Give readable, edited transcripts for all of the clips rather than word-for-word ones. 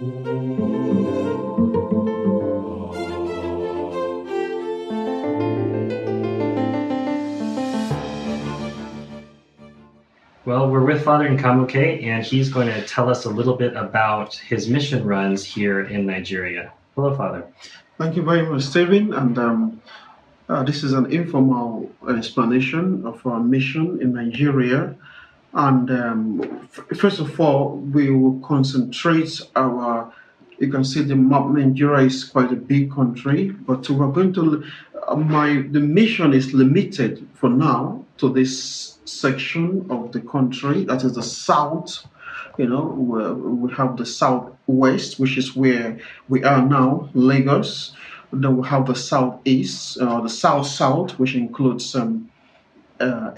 Well, we're with Father Nkamuke, and he's going to tell us a little bit about his mission runs here in Nigeria. Hello, Father. Thank you very much, Stephen. And this is an informal explanation of our mission in Nigeria. And first of all, we will concentrate our. You can see the map. Nigeria is quite a big country, but we're going to. The mission is limited for now to this section of the country. That is the south. We have the southwest, which is where we are now, Lagos. Then we have the southeast, the south-south, which includes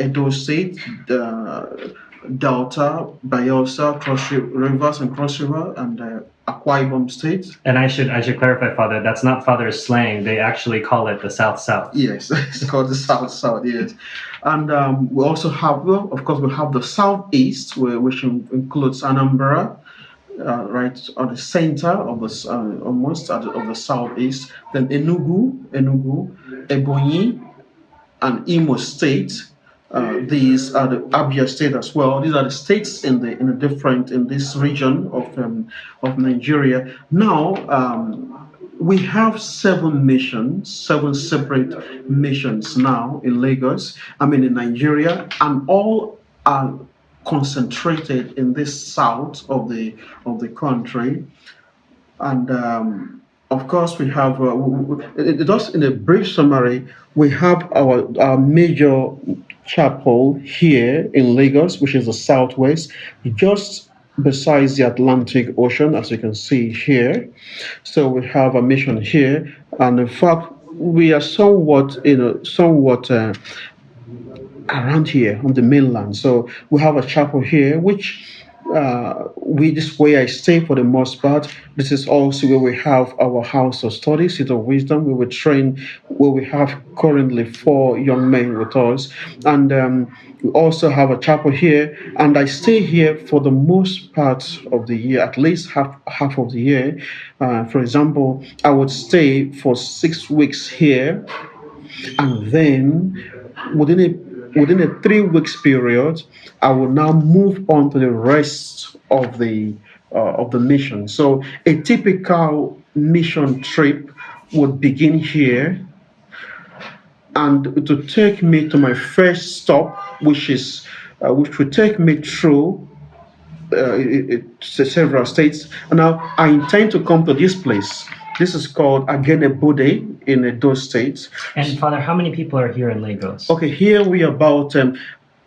Edo State, the Delta, Bayelsa, Rivers and Cross River, and Akwa Ibom State. And I should clarify, Father, that's not Father's slang. They actually call it the South-South. Yes, it's called the South-South, yes. And we also have, of course, we have the Southeast, which includes Anambra, right on the center of the almost of the Southeast. Then Enugu, Ebonyi, and Imo State. These are the Abia State as well. These are the states in this region of Nigeria. Now we have seven separate missions now in Lagos. In Nigeria, and all are concentrated in this south of the country. And of course, we have, just in a brief summary, we have our major chapel here in Lagos, which is the southwest, just besides the Atlantic Ocean, as you can see here. So we have a mission here, and in fact, we are somewhat around here on the mainland. So we have a chapel here, which this is where I stay for the most part. This is also where we have our house of study, seat of wisdom, where we train, where we have currently 4 young men with us. And we also have a chapel here, and I stay here for the most part of the year, at least half of the year. For example, I would stay for 6 weeks here, and then within a 3 weeks period, I will now move on to the rest of the mission. So a typical mission trip would begin here, and it will take me to my first stop, which will take me through several states. And now I intend to come to this place. This is called Agenebode in Edo State. And Father, how many people are here in Lagos? Okay, here we are about,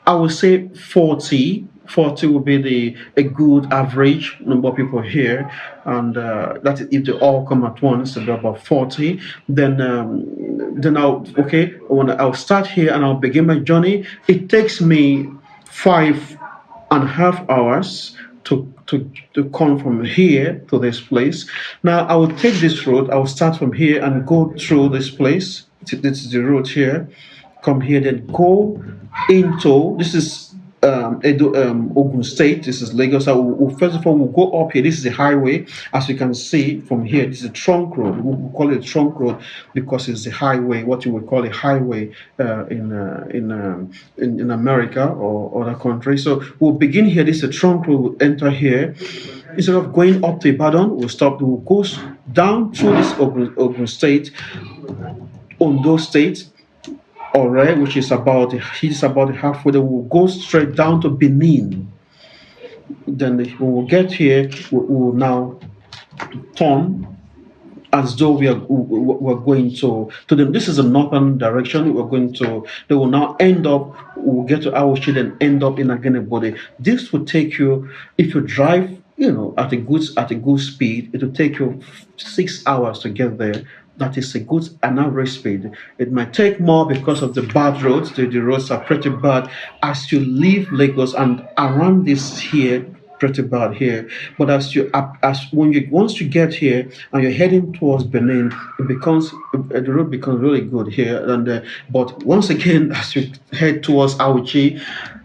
I would say 40. 40 will be a good average number of people here, and that is if they all come at once, it'll be about 40. Then I'll start here and I'll begin my journey. It takes me 5.5 hours to come from here to this place. Now I will take this road. I will start from here and go through this place. This is the road here. Come here, then go into, this is Ogun State. This is Lagos. First of all, we'll go up here. This is the highway. As you can see from here, this is a trunk road. We'll call it a trunk road because it's the highway, what you would call a highway in America or other countries. So we'll begin here. This is a trunk road. We'll enter here. Instead of going up to Ibadan, we'll stop. We'll go down through this Ogun State, Ondo State, Ore, which is about halfway. Then we'll go straight down to Benin. Then when we get here, we'll now turn as though we're going to them. This is the northern direction. We're going to. They will now end up. We'll get to Awoshi and end up in Agenebode. This will take you, if you drive, at a good speed, it will take you 6 hours to get there. That is an average speed. It might take more because of the bad roads. The roads are pretty bad as you leave Lagos, and around this here, pretty bad here. But once you get here and you're heading towards Benin, the road becomes really good here. And but once again, as you head towards Auchi,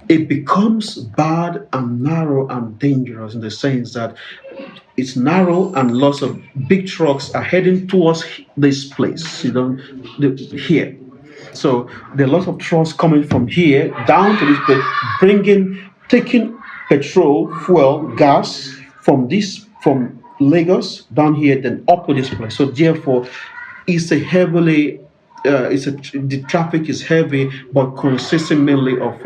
it becomes bad and narrow and dangerous in the sense that it's narrow and lots of big trucks are heading towards this place. Here. So there are lots of trucks coming from here down to this place, taking petrol, fuel, gas from Lagos down here, then up to this place. So therefore, it's a heavily the traffic is heavy, but consisting mainly of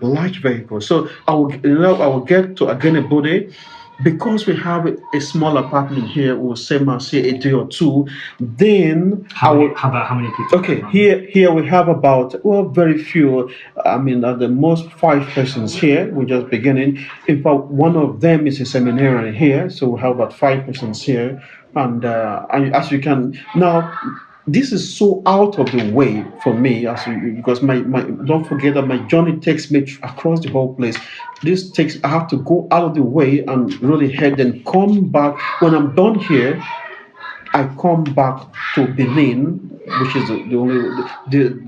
large vehicles. So I will get to Agenebode because we have a small apartment here. We'll say say a day or two. Then how many people? Okay, here we have about, well, very few. I mean, at the most 5 persons here. We're just beginning. In fact, one of them is a seminarian here, so we have about 5 persons here. And as you can now, this is so out of the way for me, because my don't forget that my journey takes me across the whole place. I have to go out of the way and really head and come back. When I'm done here, I come back to Benin, which is the only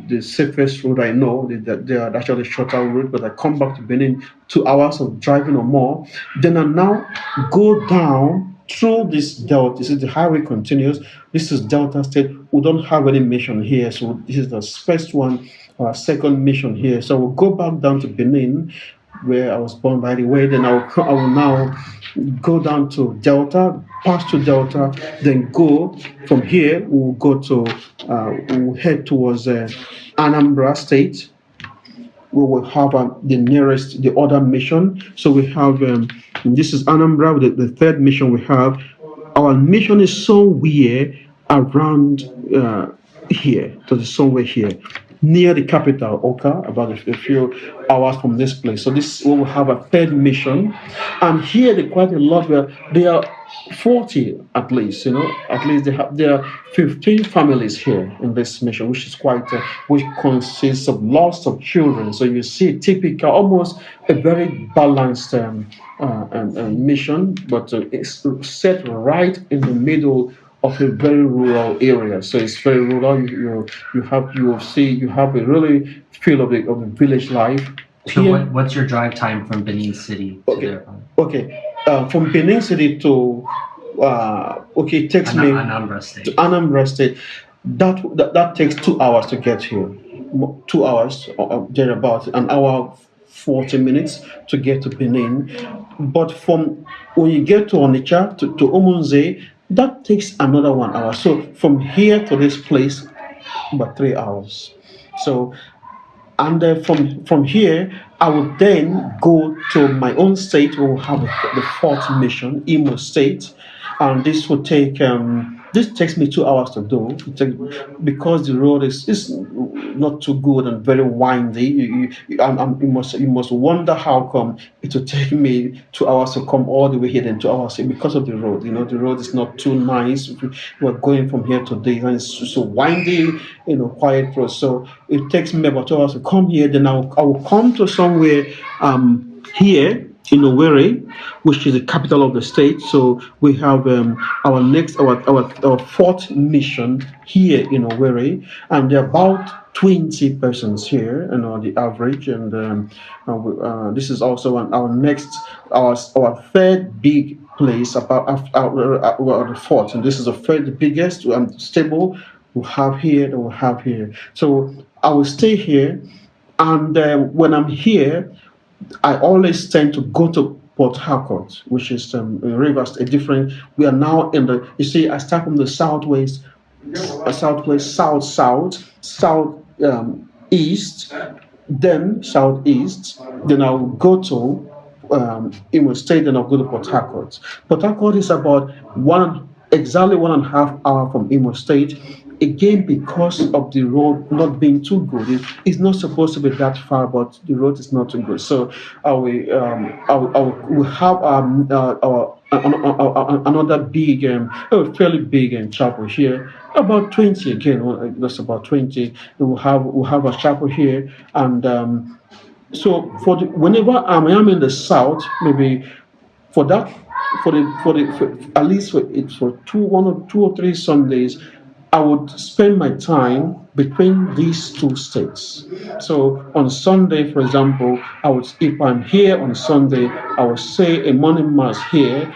the safest route I know. They are actually shorter route, but I come back to Benin, 2 hours of driving or more. Then I now go down through this delta. This is the highway continues. This is Delta State. We don't have any mission here, so this is the first one, second mission here. So we'll go back down to Benin, where I was born, by the way. Then I will now go down to Delta, pass to Delta, then go from here. We'll head towards Anambra State. We will have the other mission. So we have this is Anambra, the third mission we have. Our mission is somewhere around here, so somewhere here, near the capital, Oka, about a few hours from this place. So this we will have a third mission, and here they quite a lot. Where they are 40 at least, at least there are 15 families here in this mission, which is which consists of lots of children. So you see, typical, almost a very balanced mission, but it's set right in the middle of a very rural area. So it's very rural. You have a really feel of the village life. So what's your drive time from Benin City to there? Okay. From Benin City to it takes me Anambra State. To Anambra State. That takes 2 hours to get here. 2 hours or thereabouts. An hour 40 minutes to get to Benin. But from when you get to Onitsha to Umunze, that takes another 1 hour. So from here to this place, about 3 hours. So, and from here, I will then go to my own state. We will have the fourth mission, Imo State, and this will take this takes me 2 hours to do. Because the road is not too good and very windy. You must wonder how come it will take me 2 hours to come all the way here, then 2 hours because of the road. The road is not too nice. We're going from here to there, and it's so windy, quiet road. So it takes me about 2 hours to come here. Then I will come to somewhere here in Owerri, which is the capital of the state. So we have our fourth mission here in Owerri, and there are about 20 persons here, the average. And this is also our third big place, about the fourth, and this is the third biggest stable we have here. So I will stay here, and when I'm here, I always tend to go to Port Harcourt, which is Rivers, a different. We are now in the. You see, I start from the southwest, south east, then southeast. Then I'll go to Imo State, then I'll go to Port Harcourt. Port Harcourt is about exactly 1.5 hours from Imo State. Again, because of the road not being too good, it's not supposed to be that far, but the road is not too good. So we have another big, fairly big chapel here, about 20 again. That's about 20. We'll have a chapel here, and so whenever I am in the south, maybe for that, at least for 2 or 3 Sundays. I would spend my time between these two states. So on Sunday, for example, if I'm here on Sunday, I would say a morning mass here,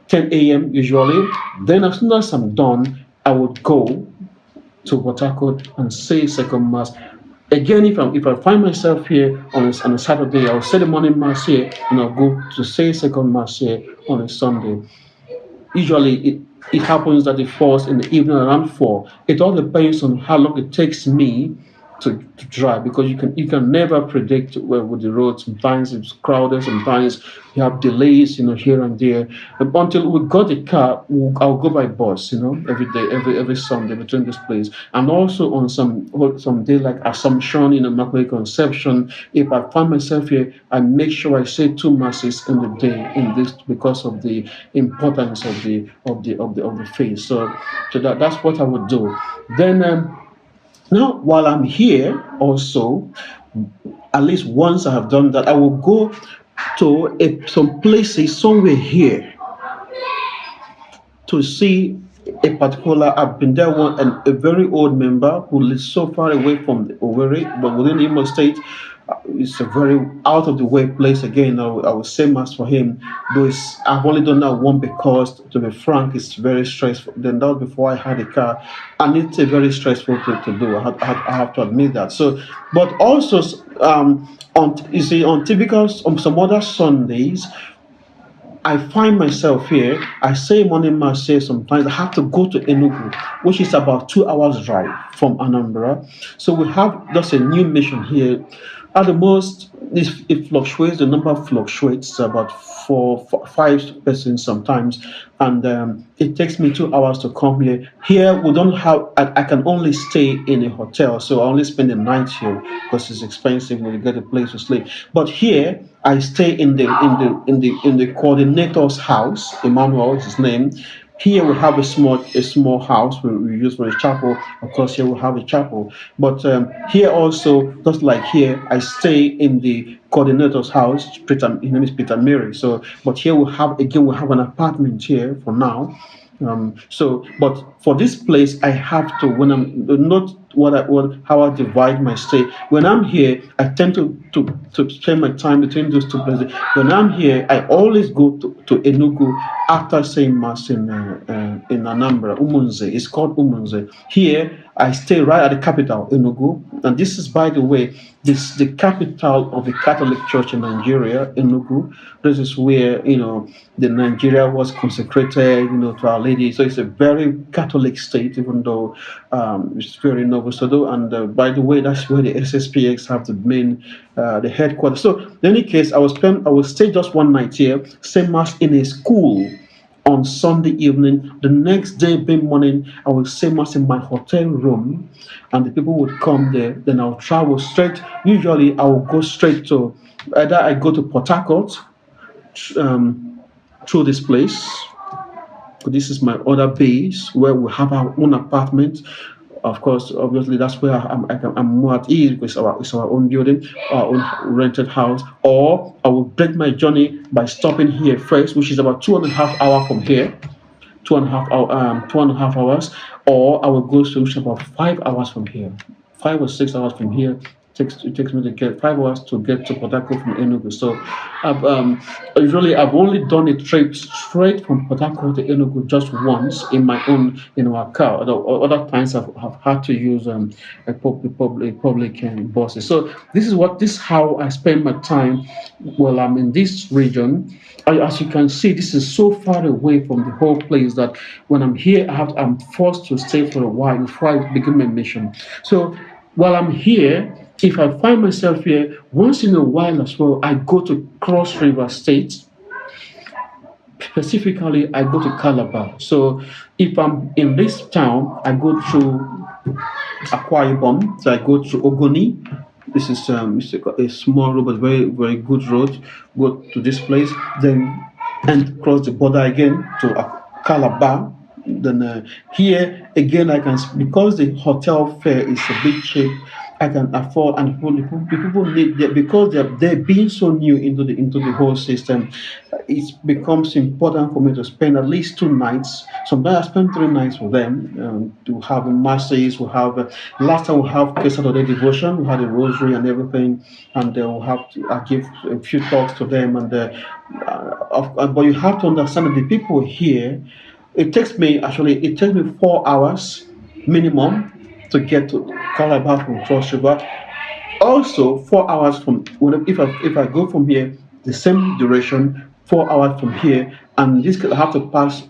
10 a.m. usually. Then as soon as I'm done, I would go to Port Harcourt and say second mass. Again, if I find myself here on a Saturday, I'll say the morning mass here, and I'll go to say second mass here on a Sunday. Usually, it happens that it falls in the evening around 4. It all depends on how long it takes me to drive, because you can never predict where with the road. Sometimes it's crowded, sometimes you have delays, here and there. But until we got the car, I'll go by bus, every day, every Sunday between this place. And also on some day like Assumption, Immaculate Conception, if I find myself here, I make sure I say 2 masses in the day in this, because of the importance of the faith. So that's what I would do. Then now, while I'm here, also, at least once I have done that, I will go to some places somewhere here to see a particular. I've been there one, and a very old member who lives so far away from the Owerri, but within Imo State. It's a very out of the way place. Again, I will say mass for him, though I've only done that one, because, to be frank, it's very stressful. Then that was before I had a car, and it's a very stressful to do. I have to admit that. So, but also, on typical, on some other Sundays, I find myself here. I say morning mass here. Sometimes I have to go to Enugu, which is about 2 hours drive from Anambra. So we have just a new mission here. At the most, it fluctuates. The number fluctuates about 5 persons sometimes, and it takes me 2 hours to come here. Here we don't have. I can only stay in a hotel, so I only spend the night here because it's expensive when you get a place to sleep. But here I stay in the coordinator's house. Emmanuel is his name. Here we have a small house we use for a chapel. Of course, here we have a chapel. But here also, just like here, I stay in the coordinator's house. His name is Peter Mary. So, but here we have an apartment here for now. But for this place, I have to, when I'm not how I divide my stay. When I'm here, I tend to spend my time between those two places. When I'm here, I always go to Enugu after saying mass in Anambra, Umunze. It's called Umunze. Here, I stay right at the capital, Enugu, and this is, by the way, the capital of the Catholic Church in Nigeria, Enugu. This is where the Nigeria was consecrated, to Our Lady. So it's a very Catholic state, even though it's very Novosodo. And by the way, that's where the SSPX have the headquarters. So in any case, I will stay just one night here, say mass in a school on Sunday evening. The next day, being morning, I will say mass in my hotel room, and the people would come there. Then I'll travel straight. Usually, I will go straight to either I go to Port Harcourt through this place. This is my other base where we have our own apartment. Of course, obviously, that's where I'm more at ease, because it's our own building, our own rented house. Or I will break my journey by stopping here first, which is about 2.5 hours from here, 2.5 hours. Or I will go to about 5 hours from here, 5 or 6 hours from here. It takes me to get 5 hours to get to Port Harcourt from Enugu. So I've only done a trip straight from Port Harcourt to Enugu just once in our car. Other times I've had to use a public buses. So this is how I spend my time while I'm in this region. As you can see, this is so far away from the whole place that when I'm here, I'm forced to stay for a while before I begin my mission. So while I'm here, if I find myself here, once in a while as well, I go to Cross River State. Specifically, I go to Calabar. So if I'm in this town, I go through Akwa Ibom. So I go through Ogoni. This is a small road, but very, very good road. Go to this place, then and cross the border again to Calabar. Then here again, I can, because the hotel fare is a bit cheap, I can afford, and the people need, because they're being so new into the whole system. it becomes important for me to spend at least 2 nights. Sometimes I spend 3 nights with them to have masses. We have last time we have Saturday devotion. We had a rosary and everything, and we'll have to I give a few talks to them. But you have to understand that the people here. It takes me 4 hours minimum to get to Calabar from Cross River. Also, 4 hours from when if I go from here, the same duration, 4 hours from here, and this I have to pass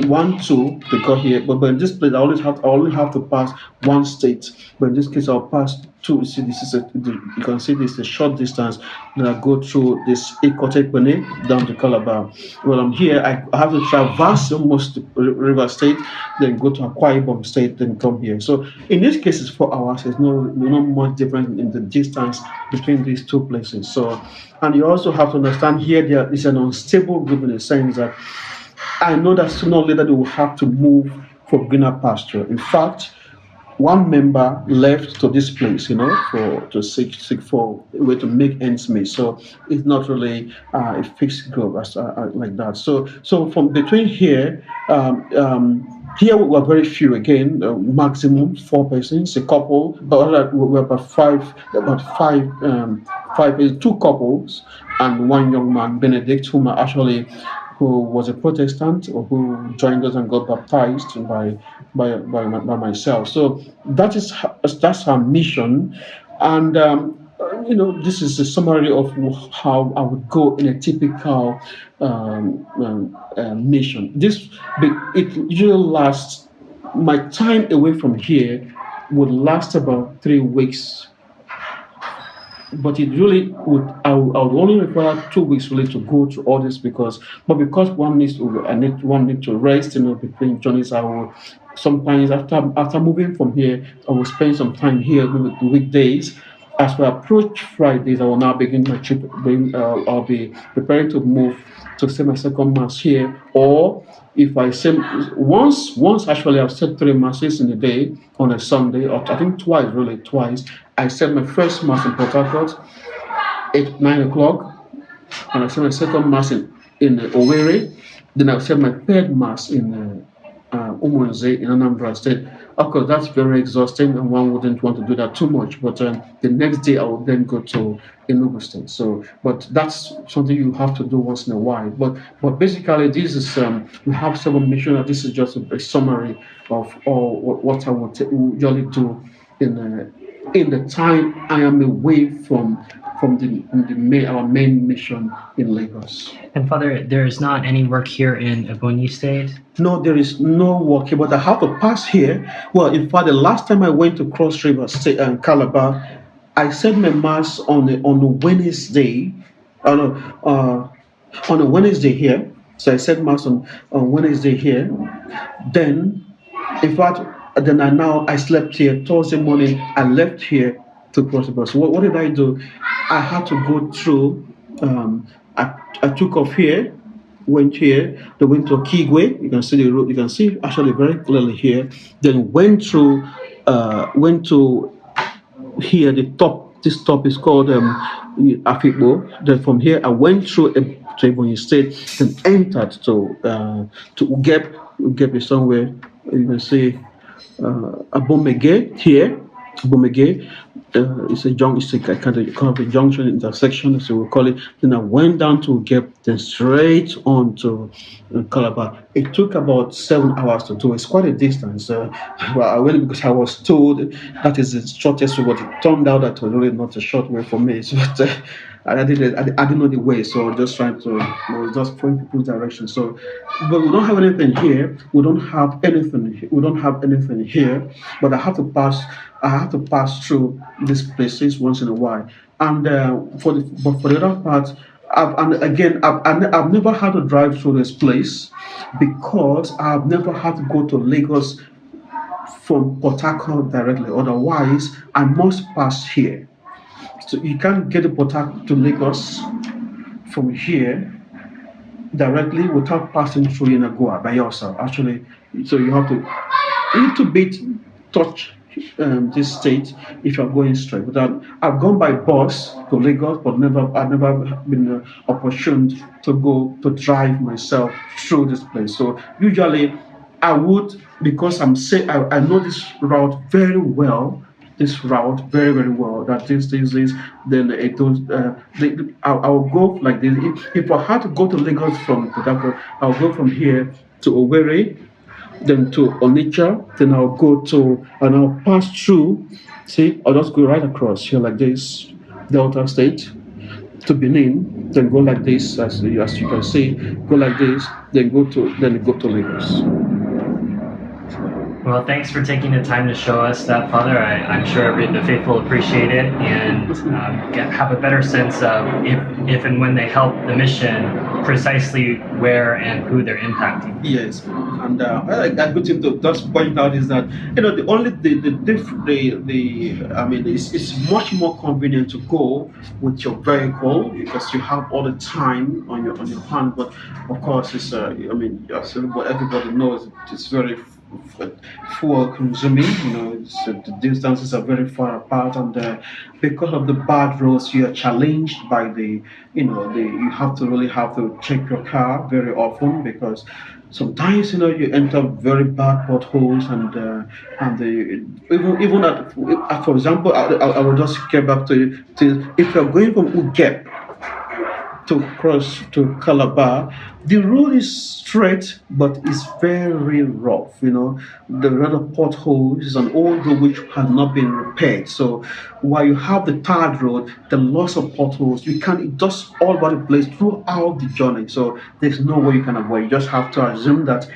1, 2 to go here. But in this place, I only have to pass one state. But in this case, I'll pass two. You see, you can see this is a short distance. Then I go through this Ikotekpene down to Calabar. When I'm here, I have to traverse almost the River State, then go to Akwa Ibom State, then come here. So in this case, it's 4 hours. There's no much difference in the distance between these two places. So, and you also have to understand here there is an unstable group in the sense that I know that sooner or later they will have to move for greener pasture. In fact, one member left to this place, to seek for a way to make ends meet. So it's not really a fixed group like that. So from between here, here we were very few again, maximum 4 persons, a couple, but we're five, two couples and one young man, Benedict, who was a Protestant or who joined us and got baptized by myself. So that's our mission, and this is a summary of how I would go in a typical mission. It usually lasts. My time away from here would last about 3 weeks, but it really would I would only require 2 weeks really to go through all this because one need to rest, between journeys. I will sometimes after moving from here, I will spend some time here maybe the weekdays. As we approach Fridays, I will now begin my trip. I'll be preparing to move to say my second mass here, or if I say once actually I've said 3 masses in a day on a Sunday, or I think twice. I said my first mass in Port Harcourt, 9 o'clock, and I said my second mass in Owerri. Then I said my third mass in Umunze in Anambra State. Of course, that's very exhausting, and one wouldn't want to do that too much. But the next day, I will then go to Enugu State. So, but that's something you have to do once in a while. But basically, this is we have several missions. This is just a summary of all what I would usually do in the time I am away from our main mission in Lagos. And Father, there is not any work here in Ebonyi State? No, there is no work here, but I have to pass here. Well, in fact, the last time I went to Cross River State and Calabar, I said my mass on a Wednesday, on a Wednesday here. So I said mass on Wednesday here. Then, in fact, I slept here Thursday morning. I left here to Cross River. So what did I do? I had to go through. I took off here, went here, then went to Kigwe. You can see the road. You can see actually very clearly here. Then went to here. The top. This top is called Afikbo. Then from here I went through to Ebonyi State. Then entered to Ugep. Ugep is somewhere. You can see Abomege here. Abomege. It's a kind of a junction intersection, as we will call it. Then I went down to Ugep, then straight on to Calabar. It took about 7 hours to do. It's quite a distance. I went because I was told that is the shortest way, but it turned out that was really not a short way for me. So, I didn't know the way, so I was just trying to, just following people's direction. So, but we don't have anything here. We don't have anything here. But I have to pass through these places once in a while. And for the other part, I've never had to drive through this place because I've never had to go to Lagos from Port Harcourt directly. Otherwise, I must pass here. So you can't get to Port Harcourt to Lagos from here directly without passing through Yenagoa by yourself. Actually, so you have to a little bit touch this state if you're going straight. But I've gone by bus to Lagos, but I've never been opportuned to go to drive myself through this place. So usually I would, because I know this route very well. This route very very well. That this then it goes. I'll go like this. If I had to go to Lagos from Port Harcourt, I'll go from here to Owerri, then to Onitsha, then I'll go to, and I'll pass through. See, I'll just go right across here like this, Delta State to Benin, then go like this, as you can see, go like this, then go to Lagos. Well, thanks for taking the time to show us that, Father. I'm sure the faithful appreciate it and have a better sense of if and when they help the mission, precisely where and who they're impacting. Yes, and a good thing to just point out is that the only the I mean it's much more convenient to go with your vehicle because you have all the time on your hand. But of course, it's I mean as everybody knows, it's very fuel consuming. The distances are very far apart, and because of the bad roads, you are challenged by you have to really have to check your car very often because sometimes you enter very bad potholes even for example I will just get back to if you're going from Ugep to cross to Calabar, the road is straight, but it's very rough. The lot of potholes is an old road which has not been repaired. So while you have the tarred road, the loss of potholes, you can it just all over the place throughout the journey. So there's no way you can avoid. You just have to assume that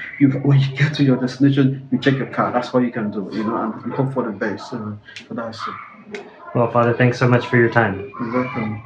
when you get to your destination, you check your car. That's what you can do. And you hope for the best. So that's it. Well, Father, thanks so much for your time. You're welcome.